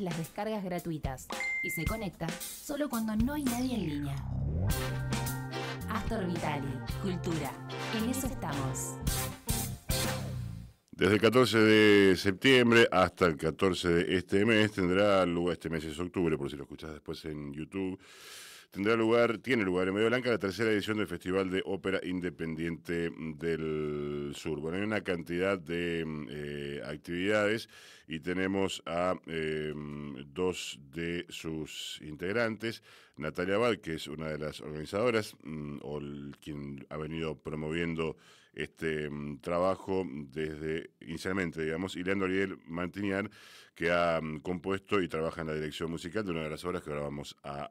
las descargas gratuitas y se conecta solo cuando no hay nadie en línea. Astor Vitali, cultura. En eso estamos. Desde el 14 de septiembre hasta el 14 de este mes tendrá lugar, este mes es octubre, por si lo escuchás después en YouTube, tiene lugar en Bahía Blanca la tercera edición del Festival de Ópera Independiente del Sur. Bueno, hay una cantidad de actividades y tenemos a dos de sus integrantes, Natalia Abad, que es una de las organizadoras, quien ha venido promoviendo este trabajo desde inicialmente, digamos, y Leandro Ariel Mantiñán, que ha compuesto y trabaja en la dirección musical de una de las obras que ahora vamos a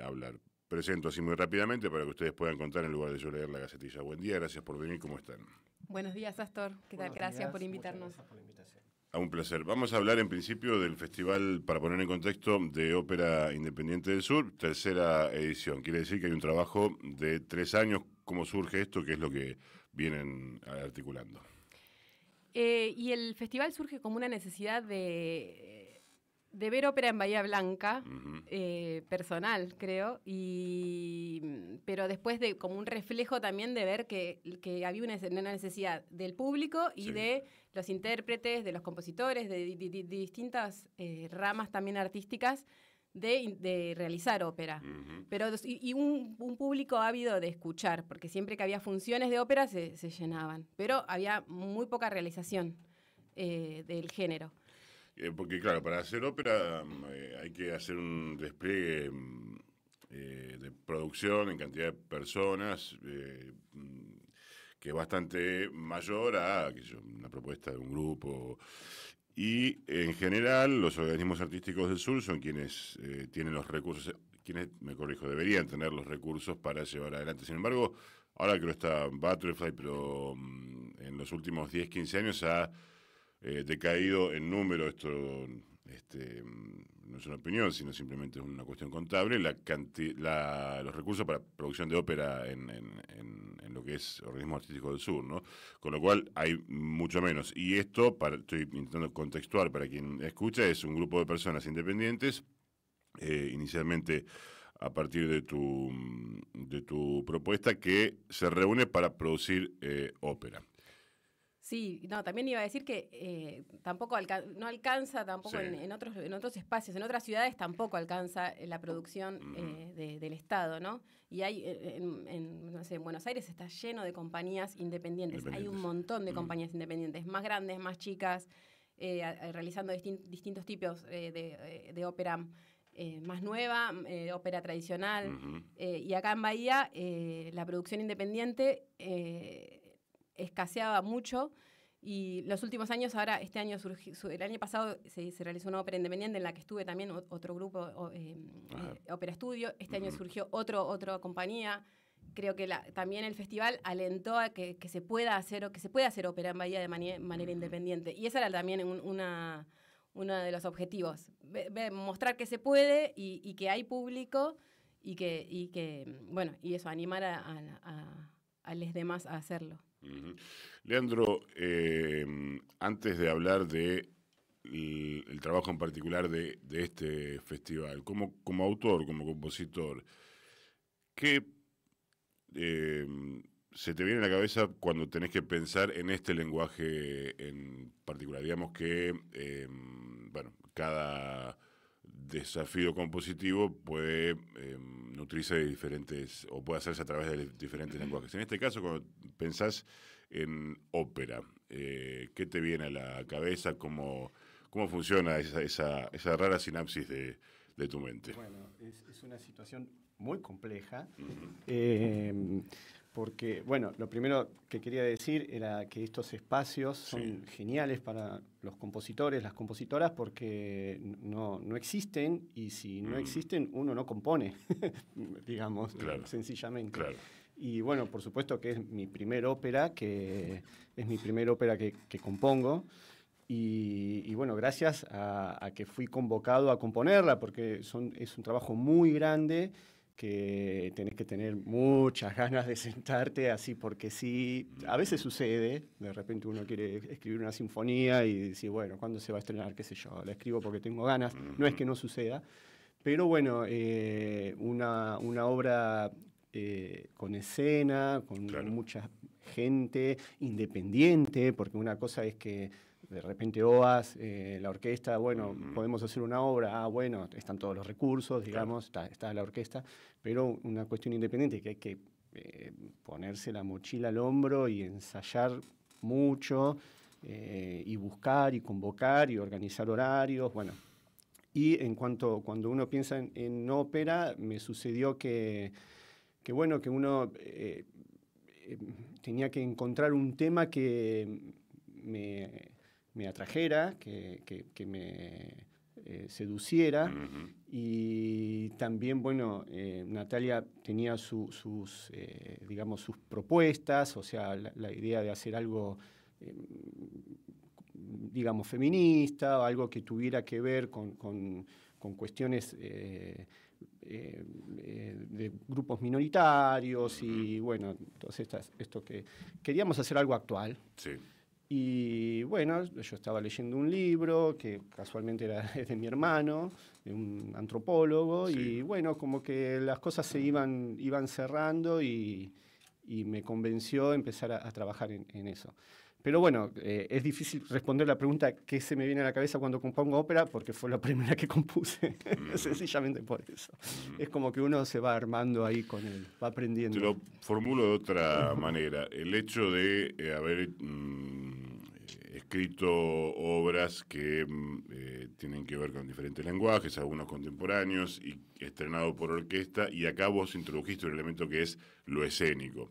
hablar. Presento así muy rápidamente para que ustedes puedan contar en lugar de yo leer la gacetilla. Buen día, gracias por venir, ¿cómo están? Buenos días, Astor. ¿Qué tal? Gracias por invitarnos. Gracias por la invitación. Un placer. Vamos a hablar en principio del festival, para poner en contexto, de Ópera Independiente del Sur, tercera edición. Quiere decir que hay un trabajo de 3 años. ¿Cómo surge esto? ¿Qué es lo que vienen articulando? Y el festival surge como una necesidad de ver ópera en Bahía Blanca, personal, creo, pero después de como un reflejo también de ver que había una necesidad del público y de los intérpretes, de los compositores, de distintas ramas también artísticas, de realizar ópera. Pero un público ávido de escuchar, porque siempre que había funciones de ópera se llenaban, pero había muy poca realización del género. Porque claro, para hacer ópera hay que hacer un despliegue de producción en cantidad de personas que es bastante mayor a una propuesta de un grupo. Y en general los organismos artísticos del sur son quienes tienen los recursos, deberían tener los recursos para llevar adelante. Sin embargo, ahora creo que está Butterfly, pero en los últimos 10, 15 años ha decaído en número. Esto no es una opinión, sino simplemente es una cuestión contable, los recursos para producción de ópera en lo que es organismo artístico del sur, ¿no? Con lo cual hay mucho menos. Y esto, estoy intentando contextuar para quien escucha, es un grupo de personas independientes, inicialmente a partir de tu propuesta, que se reúne para producir ópera. Sí, no, también iba a decir que tampoco no alcanza tampoco en otros espacios, en otras ciudades tampoco alcanza la producción del Estado, ¿no? Y hay, no sé, en Buenos Aires está lleno de compañías independientes. Hay un montón de compañías independientes, más grandes, más chicas, realizando distintos tipos de ópera más nueva, ópera tradicional. Y acá en Bahía la producción independiente escaseaba mucho, y los últimos años, ahora este año el año pasado se realizó una ópera independiente en la que estuve también, otro grupo, Ópera Estudio. Este año surgió otra compañía. Creo que también el festival alentó a que se pueda hacer ópera en Bahía de manera independiente, y esa era también uno de los objetivos, mostrar que se puede y que hay público y que bueno, y eso, animar a los demás a hacerlo. Leandro, antes de hablar de el trabajo en particular de este festival, como autor, como compositor, ¿qué se te viene a la cabeza cuando tenés que pensar en este lenguaje en particular? Digamos que, cada desafío compositivo puede nutrirse de diferentes, o puede hacerse a través de diferentes lenguajes. En este caso, cuando pensás en ópera, ¿qué te viene a la cabeza? ¿Cómo funciona esa rara sinapsis de tu mente? Bueno, es una situación muy compleja, porque, bueno, lo primero que quería decir era que estos espacios son geniales para los compositores, las compositoras, porque no existen, y si no existen, uno no compone, digamos, sencillamente. Claro. Y bueno, por supuesto que es mi primer ópera, que compongo. Y bueno, gracias a que fui convocado a componerla, porque es un trabajo muy grande que tenés que tener muchas ganas de sentarte así porque sí. A veces sucede, de repente uno quiere escribir una sinfonía y decir, bueno, ¿cuándo se va a estrenar? Qué sé yo, la escribo porque tengo ganas. No es que no suceda, pero bueno, una obra con escena, con mucha gente, independiente, porque una cosa es que de repente OAS, la orquesta, bueno, podemos hacer una obra, bueno, están todos los recursos, digamos, está la orquesta, pero una cuestión independiente que hay que ponerse la mochila al hombro y ensayar mucho, y buscar y convocar y organizar horarios, bueno. Y cuando uno piensa en ópera, me sucedió que bueno, que uno tenía que encontrar un tema que me atrajera, que me seduciera. Y también, bueno, Natalia tenía sus propuestas, o sea, la idea de hacer algo, digamos, feminista, o algo que tuviera que ver con cuestiones de grupos minoritarios y, bueno, entonces esto que queríamos hacer algo actual. Sí. Y bueno, yo estaba leyendo un libro que casualmente era de mi hermano, de un antropólogo, sí. Y bueno, como que las cosas se iban cerrando y me convenció empezar a trabajar en eso. Pero bueno, es difícil responder la pregunta ¿qué se me viene a la cabeza cuando compongo ópera? Porque fue la primera que compuse, sencillamente por eso. Es como que uno se va armando ahí con él, va aprendiendo. Te lo formulo de otra manera. El hecho de haber escrito obras que tienen que ver con diferentes lenguajes, algunos contemporáneos, y estrenado por orquesta, y acá vos introdujiste un elemento que es lo escénico.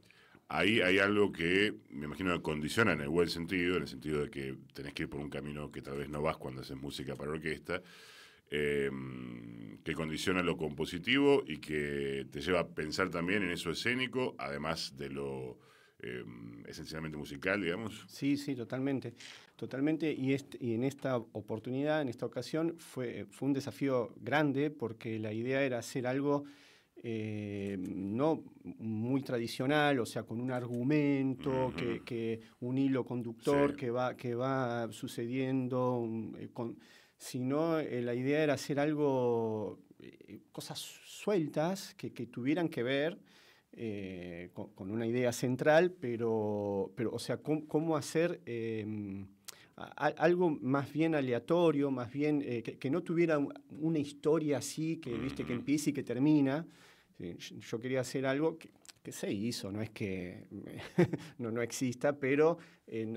Ahí hay algo que me imagino que condiciona en el buen sentido, en el sentido de que tenés que ir por un camino que tal vez no vas cuando haces música para orquesta, que condiciona lo compositivo y que te lleva a pensar también en eso escénico, además de lo esencialmente musical, digamos. Sí, totalmente. Y en esta oportunidad, en esta ocasión, fue un desafío grande porque la idea era hacer algo no muy tradicional, o sea, con un argumento, que un hilo conductor, sí. que va sucediendo, sino la idea era hacer algo, cosas sueltas que tuvieran que ver con una idea central, pero o sea, cómo hacer algo más bien aleatorio, más bien que no tuviera una historia así, que viste que empieza y que termina. Yo quería hacer algo que se hizo, no es que no exista, pero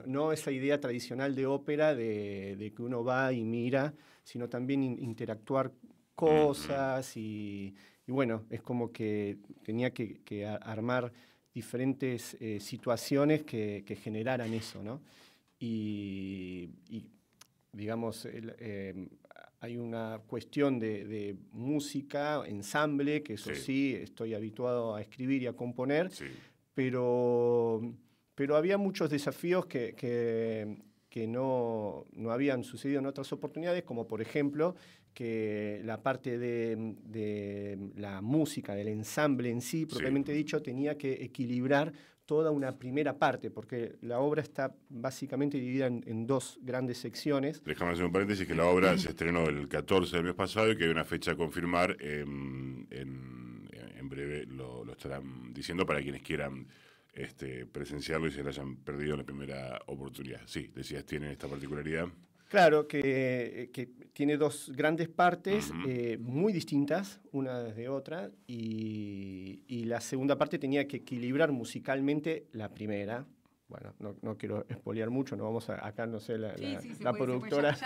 no esa idea tradicional de ópera de que uno va y mira, sino también interactuar cosas y bueno, es como que tenía que armar diferentes situaciones que generaran eso, ¿no? Y digamos, hay una cuestión de música, ensamble, que eso sí, estoy habituado a escribir y a componer, sí. pero había muchos desafíos que no habían sucedido en otras oportunidades, como por ejemplo que la parte de la música, del ensamble en sí, propiamente dicho, tenía que equilibrar toda una primera parte, porque la obra está básicamente dividida en dos grandes secciones. Déjame hacer un paréntesis, que la obra se estrenó el 14 del mes pasado y que hay una fecha a confirmar. En breve lo estarán diciendo para quienes quieran presenciarlo y se lo hayan perdido en la primera oportunidad. Sí, decías, tiene esta particularidad. Claro, que tiene dos grandes partes muy distintas, una de otra, y la segunda parte tenía que equilibrar musicalmente la primera. Bueno, no quiero espolear mucho, no vamos acá, no sé, la productora.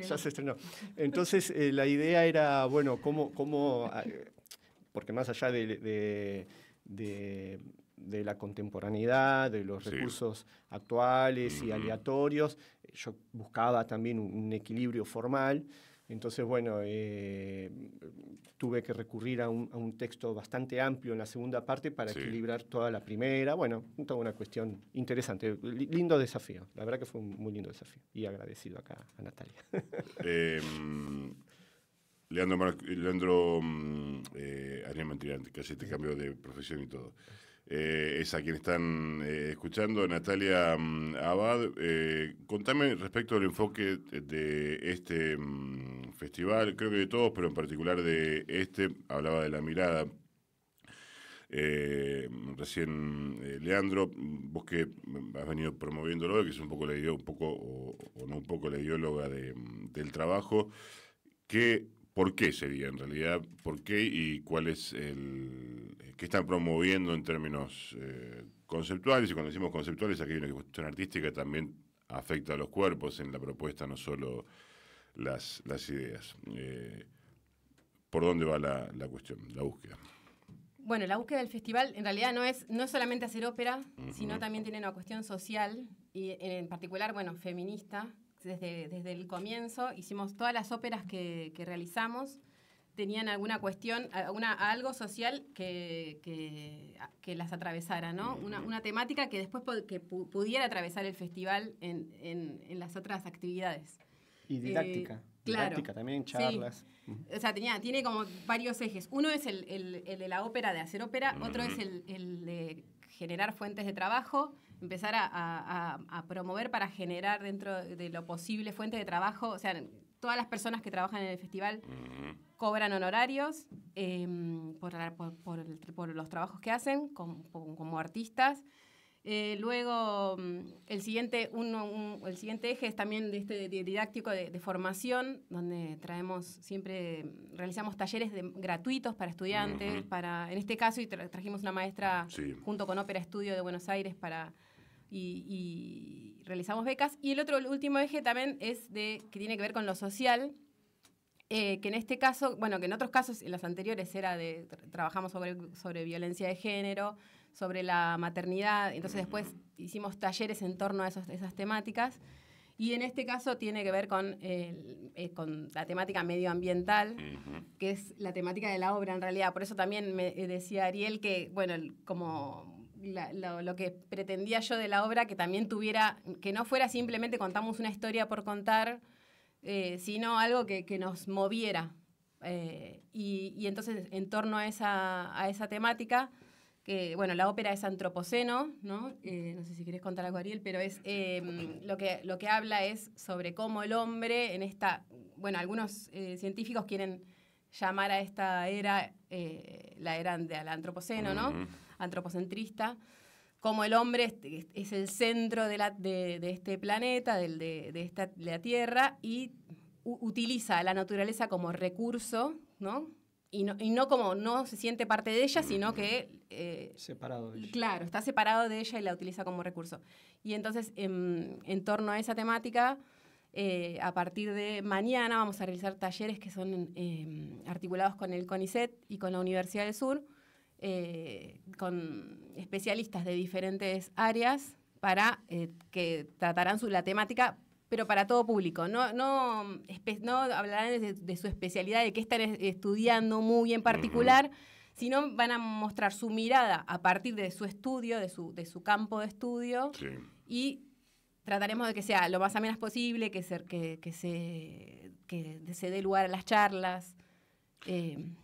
Ya se estrenó. Entonces, la idea era, bueno, cómo porque más allá de la contemporaneidad, de los recursos actuales y aleatorios, yo buscaba también un equilibrio formal. Entonces, bueno, tuve que recurrir a un texto bastante amplio en la segunda parte para equilibrar toda la primera. Bueno, toda una cuestión interesante. Lindo desafío. La verdad que fue un muy lindo desafío. Y agradecido acá a Natalia. Leandro Ariel Mantirante, casi te cambio de profesión y todo. Es a quien están escuchando, Natalia Abad. Contame respecto al enfoque de este festival, creo que de todos, pero en particular de este, hablaba de la mirada. Recién Leandro, vos que has venido promoviéndolo, que es un poco la idea, o no un poco la ideóloga del trabajo, ¿por qué sería en realidad? ¿Por qué y cuál es qué están promoviendo en términos conceptuales? Y cuando decimos conceptuales, aquí hay una cuestión artística, también afecta a los cuerpos en la propuesta, no solo las ideas. ¿Por dónde va la cuestión, la búsqueda? Bueno, la búsqueda del festival en realidad no es solamente hacer ópera, sino también tiene una cuestión social y en particular, bueno, feminista. Desde el comienzo hicimos todas las óperas que realizamos tenían alguna cuestión, algo social que las atravesara, ¿no? Una temática que después pudiera atravesar el festival en las otras actividades. Y didáctica. Claro, didáctica también, charlas. Sí. O sea, tiene como varios ejes. Uno es el de la ópera, de hacer ópera. Otro es el de generar fuentes de trabajo, empezar a promover para generar dentro de lo posible fuentes de trabajo. O sea, todas las personas que trabajan en el festival cobran honorarios por los trabajos que hacen como artistas. Luego, el siguiente eje es también de este didáctico de formación, donde realizamos talleres gratuitos para estudiantes, en este caso trajimos una maestra junto con Ópera Estudio de Buenos Aires y realizamos becas. Y el último eje también es que tiene que ver con lo social, que en este caso, bueno, que en otros casos, en los anteriores trabajamos sobre violencia de género, sobre la maternidad, entonces después hicimos talleres en torno a esas temáticas, y en este caso tiene que ver con la temática medioambiental, que es la temática de la obra en realidad. Por eso también me decía Ariel que, bueno, lo que pretendía yo de la obra, que también que no fuera simplemente contamos una historia por contar, sino algo que nos moviera. Y entonces, en torno a esa temática, que, bueno, la ópera es antropoceno, ¿no? No sé si querés contar algo, Ariel, pero es lo que habla es sobre cómo el hombre en esta... Bueno, algunos científicos quieren llamar a esta era la era del antropoceno, ¿no? Antropocentrista. Como el hombre es el centro de este planeta, de la Tierra, y utiliza la naturaleza como recurso, ¿no? Y no como no se siente parte de ella, sino que... separado de ella. Claro, está separado de ella y la utiliza como recurso. Y entonces, en torno a esa temática, a partir de mañana vamos a realizar talleres que son articulados con el CONICET y con la Universidad del Sur, con especialistas de diferentes áreas que tratarán la temática, pero para todo público. No hablarán de su especialidad, de qué están estudiando muy en particular, sino van a mostrar su mirada a partir de su estudio, de su campo de estudio, y trataremos de que sea lo más amenas posible, que se dé lugar a las charlas.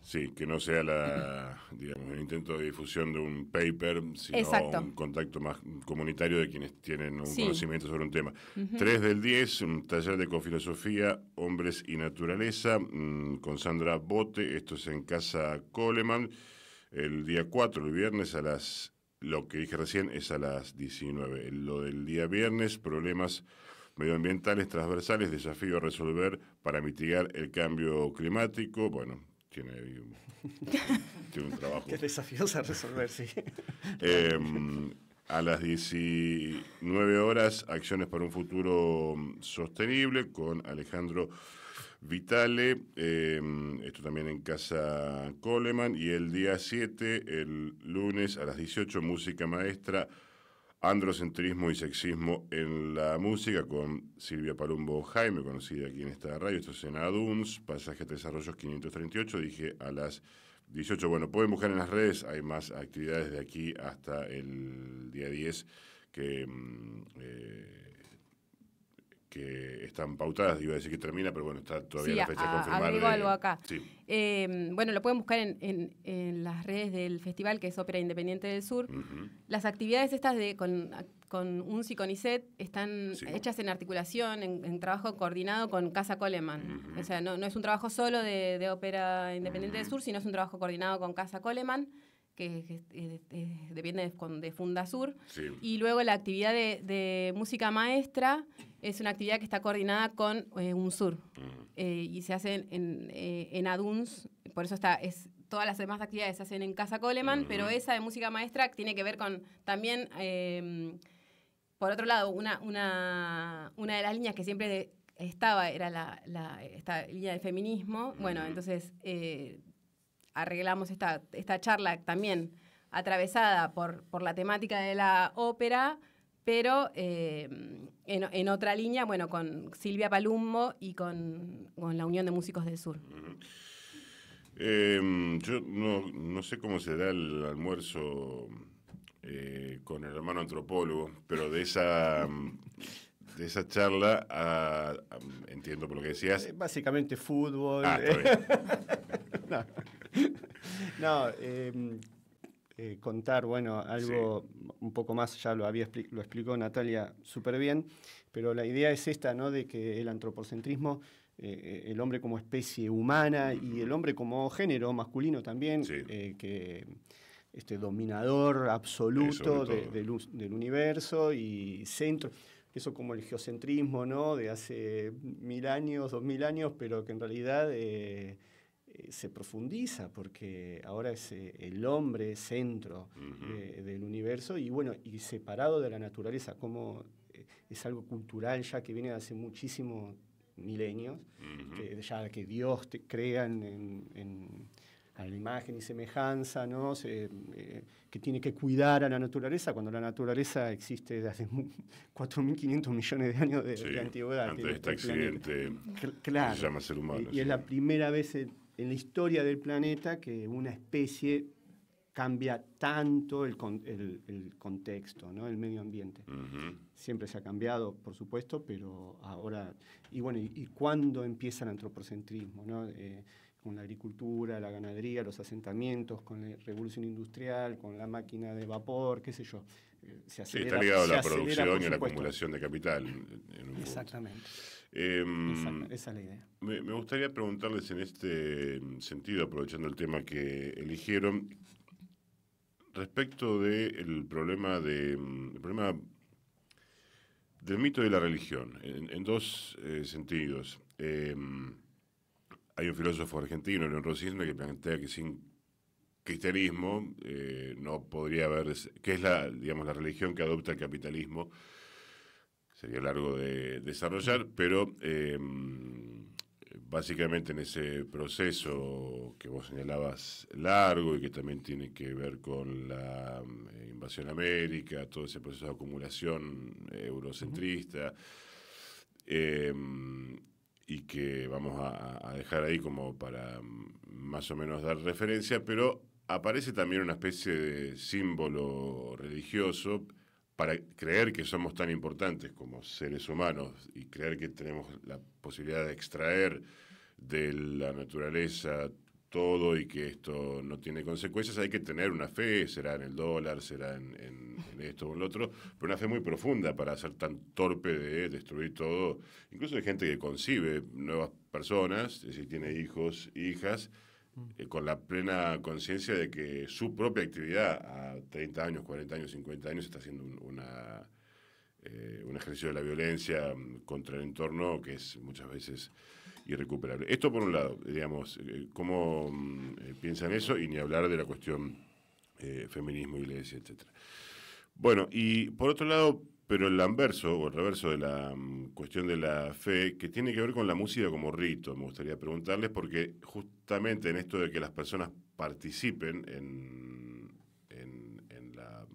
Sí, que no sea el intento de difusión de un paper, sino un contacto más comunitario de quienes tienen un conocimiento sobre un tema. 3 del 10, un taller de cofilosofía, hombres y naturaleza, con Sandra Bote, esto es en Casa Coleman, el día 4, el viernes lo que dije recién es a las 19. Lo del día viernes, problemas medioambientales transversales, desafío a resolver para mitigar el cambio climático. Bueno, tiene un trabajo. Qué desafíos a resolver, sí. A las 19 horas, acciones para un futuro sostenible con Alejandro Vitale, esto también en Casa Coleman. Y el día 7, el lunes a las 18, música maestra, androcentrismo y sexismo en la música, con Silvia Palumbo Jaime, conocida aquí en esta radio. Esto es en ADUNS, pasaje Tres Arroyos 538, dije a las 18. Bueno, pueden buscar en las redes, hay más actividades de aquí hasta el día 10 que que están pautadas. Iba a decir que termina, pero bueno, está todavía Sí, la fecha confirmada. agrego algo acá. Sí. Bueno, lo pueden buscar en las redes del festival, que es Ópera Independiente del Sur. Las actividades estas con UNCI y CONICET están hechas en articulación, en trabajo coordinado con Casa Coleman. O sea, no es un trabajo solo de Ópera Independiente del Sur, sino es un trabajo coordinado con Casa Coleman, que depende de Fundasur. Sí. Y luego la actividad de música maestra es una actividad que está coordinada con UNSUR. Y se hace en ADUNS, por eso todas las demás actividades se hacen en Casa Coleman, pero esa de música maestra tiene que ver con también, por otro lado, una de las líneas que siempre era esta línea de feminismo. Bueno, entonces arreglamos esta charla también atravesada por la temática de la ópera, pero en otra línea, bueno, con Silvia Palumbo y con la Unión de Músicos del Sur. Yo no sé cómo será el almuerzo con el hermano antropólogo, pero de esa charla entiendo por lo que decías. Básicamente fútbol. Está bien. Contar, bueno, algo un poco más, ya lo explicó Natalia súper bien, pero la idea es esta, ¿no? De que el antropocentrismo, el hombre como especie humana y el hombre como género masculino también, que dominador absoluto del universo y centro, eso como el geocentrismo, ¿no? De hace 1000 años, 2000 años, pero que en realidad se profundiza, porque ahora es el hombre centro del universo y bueno, y separado de la naturaleza, como es algo cultural ya que viene de hace muchísimos milenios, que Dios te crea a la imagen y semejanza, ¿no? Que tiene que cuidar a la naturaleza, cuando la naturaleza existe desde hace 4.500 millones de años de antigüedad. Antes de este accidente claro, que se llama ser humano. Y es la primera vez en la historia del planeta que una especie cambia tanto el contexto, ¿no? El medio ambiente. Siempre se ha cambiado, por supuesto, pero ahora... Y bueno, ¿y cuándo empieza el antropocentrismo, ¿no? Con la agricultura, la ganadería, los asentamientos, con la revolución industrial, con la máquina de vapor, qué sé yo. Se acelera, está ligado a la acelera, producción y a la acumulación de capital. Exactamente. Esa es la idea. Me gustaría preguntarles en este sentido, aprovechando el tema que eligieron, respecto del problema del mito de la religión, en dos sentidos. Hay un filósofo argentino, León Rosisme, que plantea que sin cristianismo no podría haber, que es la religión que adopta el capitalismo. Sería largo de desarrollar, pero básicamente en ese proceso que vos señalabas largo y que también tiene que ver con la invasión a América, todo ese proceso de acumulación eurocentrista, y que vamos a dejar ahí como para más o menos dar referencia, pero aparece también una especie de símbolo religioso para creer que somos tan importantes como seres humanos y creer que tenemos la posibilidad de extraer de la naturaleza todo y que esto no tiene consecuencias. Hay que tener una fe, será en el dólar, será en esto o en lo otro, pero una fe muy profunda para ser tan torpe de destruir todo. Incluso hay gente que concibe nuevas personas, es decir, tiene hijos, hijas, con la plena conciencia de que su propia actividad a 30 años, 40 años, 50 años está haciendo un ejercicio de la violencia contra el entorno que es muchas veces irrecuperable. Esto por un lado, digamos, cómo piensan eso, y ni hablar de la cuestión feminismo, iglesia, etcétera. Bueno, y por otro lado, pero el anverso o el reverso de la cuestión de la fe, que tiene que ver con la música como rito, me gustaría preguntarles, porque justamente en esto de que las personas participen en la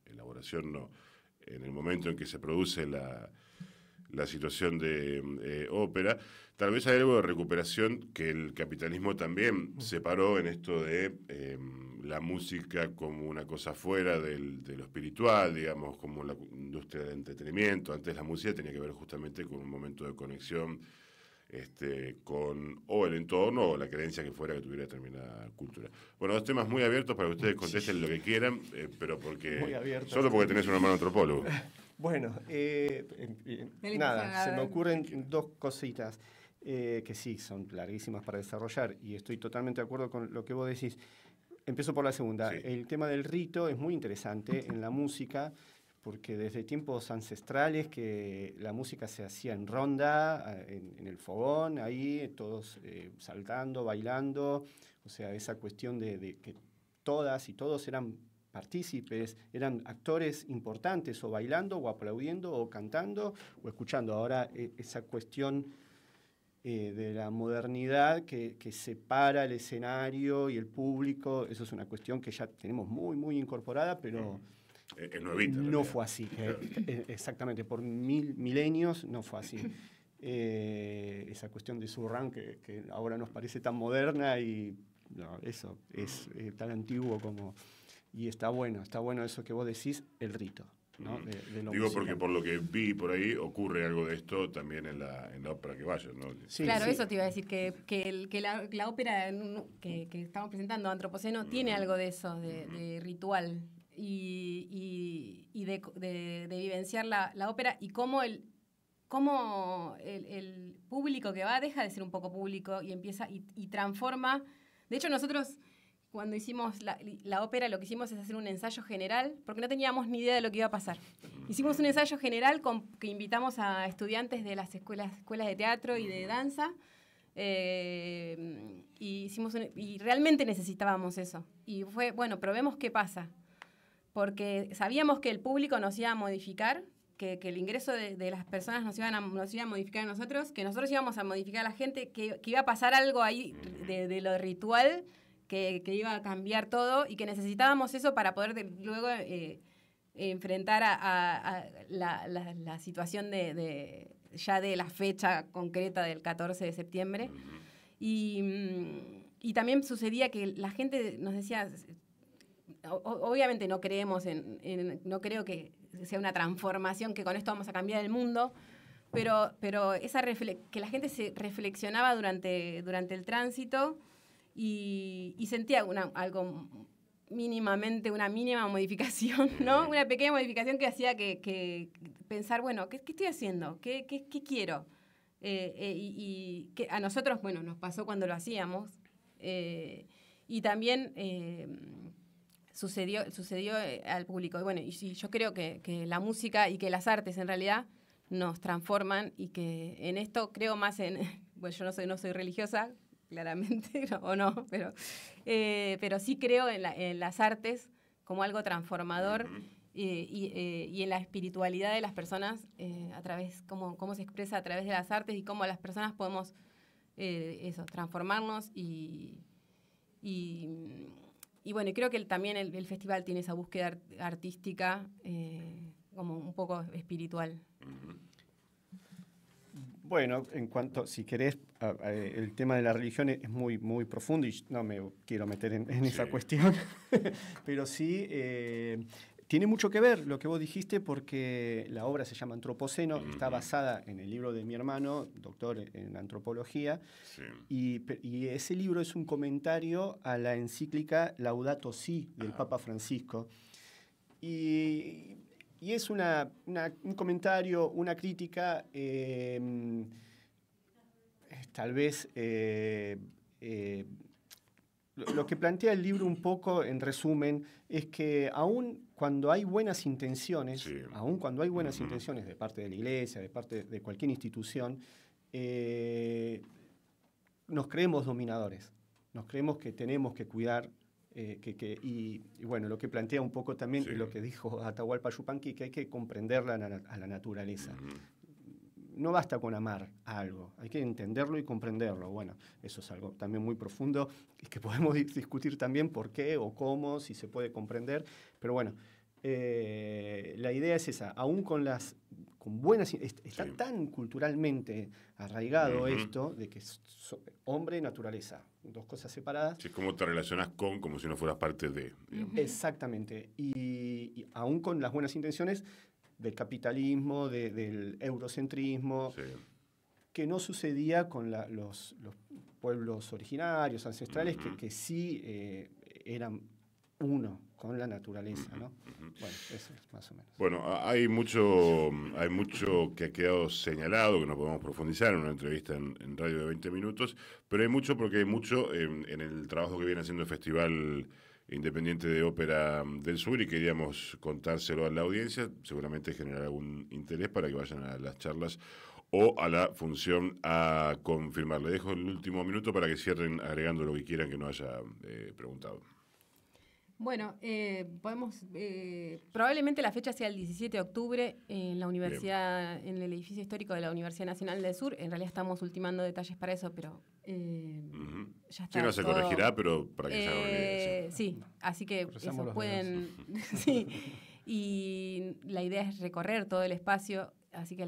elaboración, en el momento en que se produce la la situación de ópera. Tal vez hay algo de recuperación que el capitalismo también separó en esto de la música como una cosa fuera de lo espiritual, digamos, como la industria del entretenimiento. Antes la música tenía que ver justamente con un momento de conexión con o el entorno o la creencia que fuera que tuviera determinada cultura. Bueno, dos temas muy abiertos para que ustedes contesten lo que quieran, pero solo porque tenés un hermano antropólogo. Bueno, nada, se me ocurren dos cositas que sí, son larguísimas para desarrollar y estoy totalmente de acuerdo con lo que vos decís. Empiezo por la segunda. Sí. El tema del rito es muy interesante en la música, porque desde tiempos ancestrales que la música se hacía en ronda, en el fogón, ahí todos saltando, bailando, o sea, esa cuestión de que todas y todos eran partícipes, eran actores importantes, o bailando, o aplaudiendo, o cantando, o escuchando. Ahora esa cuestión de la modernidad que separa el escenario y el público, eso es una cuestión que ya tenemos muy, muy incorporada, pero... no fue así. Claro. Exactamente, por milenios no fue así. Esa cuestión de surround que ahora nos parece tan moderna y no, eso es tan antiguo como... Y está bueno eso que vos decís, el rito, ¿no? de lo Digo musical. porque por lo que vi por ahí ocurre algo de esto también en la ópera que vaya, ¿no? Sí, claro, sí. Eso te iba a decir, que la ópera que estamos presentando, Antropoceno, tiene algo de eso, de ritual. Y de vivenciar la ópera y cómo el público que va deja de ser un poco público y empieza y transforma. De hecho, nosotros cuando hicimos la ópera lo que hicimos es hacer un ensayo general porque no teníamos ni idea de lo que iba a pasar. Hicimos un ensayo general que invitamos a estudiantes de las escuelas de teatro y de danza y realmente necesitábamos eso. Y fue, bueno, probemos qué pasa. Porque sabíamos que el público nos iba a modificar, que el ingreso de las personas nos iba a modificar a nosotros, que nosotros íbamos a modificar a la gente, que iba a pasar algo ahí de lo ritual, que iba a cambiar todo y que necesitábamos eso para poder luego enfrentar a la situación ya de la fecha concreta del 14 de septiembre. Y también sucedía que la gente nos decía... Obviamente no creemos no creo que sea una transformación que con esto vamos a cambiar el mundo, pero que la gente se reflexionaba durante el tránsito y sentía algo mínimamente, una mínima modificación, ¿no? Una pequeña modificación que hacía que pensar, bueno, ¿qué estoy haciendo? ¿Qué quiero? Y que a nosotros, bueno, nos pasó cuando lo hacíamos y también... Sucedió al público. Y bueno, y yo creo que la música y que las artes en realidad nos transforman y que en esto creo más en... Bueno, yo no soy religiosa, claramente, o no, pero sí creo en las artes como algo transformador y en la espiritualidad de las personas a través, cómo se expresa a través de las artes y cómo las personas podemos transformarnos y bueno, creo que también el festival tiene esa búsqueda artística como un poco espiritual. Bueno, en cuanto, si querés, el tema de la religión es muy, muy profundo y no me quiero meter en esa cuestión, pero sí tiene mucho que ver lo que vos dijiste porque la obra se llama Antropoceno, está basada en el libro de mi hermano, doctor en antropología, y ese libro es un comentario a la encíclica Laudato Si del Papa Francisco. Y es un comentario, una crítica, tal vez... Lo que plantea el libro un poco, en resumen, es que aún cuando hay buenas intenciones, intenciones de parte de la Iglesia, de parte de cualquier institución, nos creemos dominadores, nos creemos que tenemos que cuidar, y bueno, lo que plantea un poco también, lo que dijo Atahualpa Yupanqui, que hay que comprenderla a la naturaleza. No basta con amar algo, hay que entenderlo y comprenderlo. Bueno, eso es algo también muy profundo y que podemos discutir también por qué o cómo, si se puede comprender. Pero bueno, la idea es esa, aún con las con buenas... Está Sí. tan culturalmente arraigado esto de que hombre, naturaleza, dos cosas separadas. Sí, es como te relacionas con, como si no fueras parte de. Digamos. Exactamente. Y aún con las buenas intenciones del capitalismo, del eurocentrismo, Sí. que no sucedía con los pueblos originarios, ancestrales, que sí eran uno con la naturaleza, ¿no? Bueno, eso es más o menos. Bueno, hay mucho que ha quedado señalado, que no podemos profundizar en una entrevista en radio de 20 minutos, pero hay mucho porque hay mucho en el trabajo que viene haciendo el Festival Independiente de Ópera del Sur y queríamos contárselo a la audiencia, seguramente generar algún interés para que vayan a las charlas o a la función a confirmar. Le dejo el último minuto para que cierren agregando lo que quieran que no haya preguntado. Bueno, podemos, probablemente la fecha sea el 17 de octubre en la universidad, en el edificio histórico de la Universidad Nacional del Sur. En realidad estamos ultimando detalles para eso, pero ya está. Sí, no se todo. corregirá, pero para que se hagan una idea. Sí, así que Cruzamos eso los pueden... sí, y la idea es recorrer todo el espacio, así que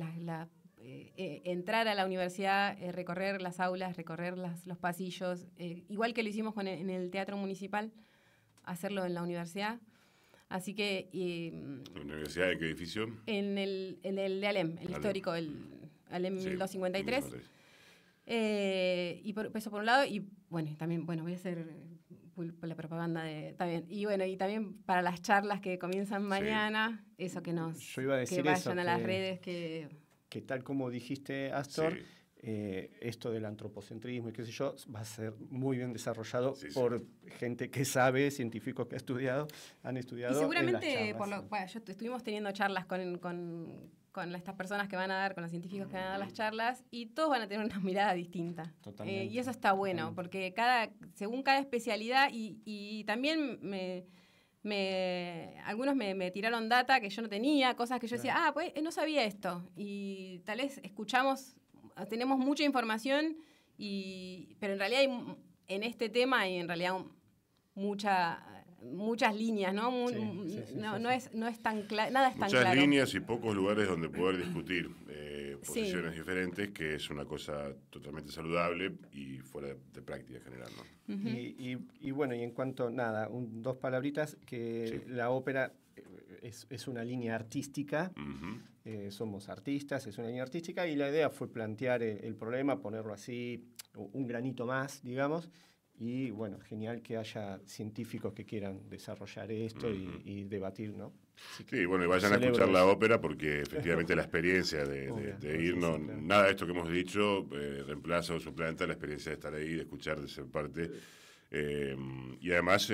entrar a la universidad, recorrer las aulas, recorrer los pasillos, igual que lo hicimos en el Teatro Municipal, hacerlo en la universidad. Así que... ¿En la universidad de qué edificio? En el de Alem, el histórico, el Alem 253. Y eso por un lado, y bueno, y también, bueno, voy a hacer la propaganda de también. Y bueno, y también para las charlas que comienzan mañana, eso que Yo iba a decir que vayan eso, a las redes que tal como dijiste, Astor, Sí. esto del antropocentrismo y qué sé yo, va a ser muy bien desarrollado Sí, sí. por gente que sabe, científicos que han estudiado. y seguramente en las charlas. estuvimos teniendo charlas con estas personas que van a dar, con los científicos que van a dar las charlas, y todos van a tener una mirada distinta. Totalmente. Y eso está bueno, porque según cada especialidad, y también algunos me tiraron data que yo no tenía, cosas que yo decía, pues no sabía esto. Y tal vez tenemos mucha información, pero en realidad en este tema hay en realidad muchas líneas, ¿no? No es tan claro, nada es tan claro. Muchas líneas y pocos lugares donde poder discutir posiciones diferentes, que es una cosa totalmente saludable y fuera de práctica en general, ¿no? Uh-huh. Y bueno, y en cuanto, dos palabritas, que la ópera es una línea artística, somos artistas, es una línea artística, y la idea fue plantear el problema, ponerlo así, un granito más, digamos, y bueno, genial que haya científicos que quieran desarrollar esto y debatir, ¿no? Sí, bueno, y vayan a escuchar la ópera porque efectivamente la experiencia de ir, nada de esto que hemos dicho reemplaza o suplanta la experiencia de estar ahí, de escuchar, de ser parte. Y además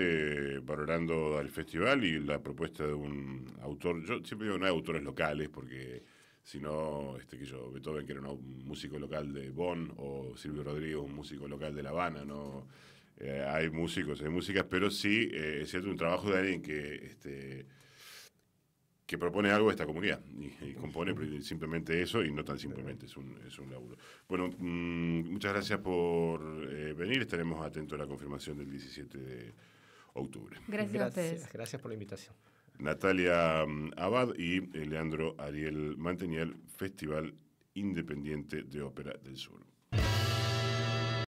valorando al festival y la propuesta de un autor. Yo siempre digo no hay autores locales porque si no, Beethoven, que era un músico local de Bonn, o Silvio Rodrigo, un músico local de La Habana, ¿no? Hay músicos, hay músicas, pero sí es cierto un trabajo de alguien que propone algo a esta comunidad y compone simplemente eso y no tan simplemente, es un laburo. Bueno, muchas gracias por venir, estaremos atentos a la confirmación del 17 de octubre. Gracias a ustedes. Gracias por la invitación. Natalia Abad y Leandro Ariel Manteñal, Festival Independiente de Ópera del Sur.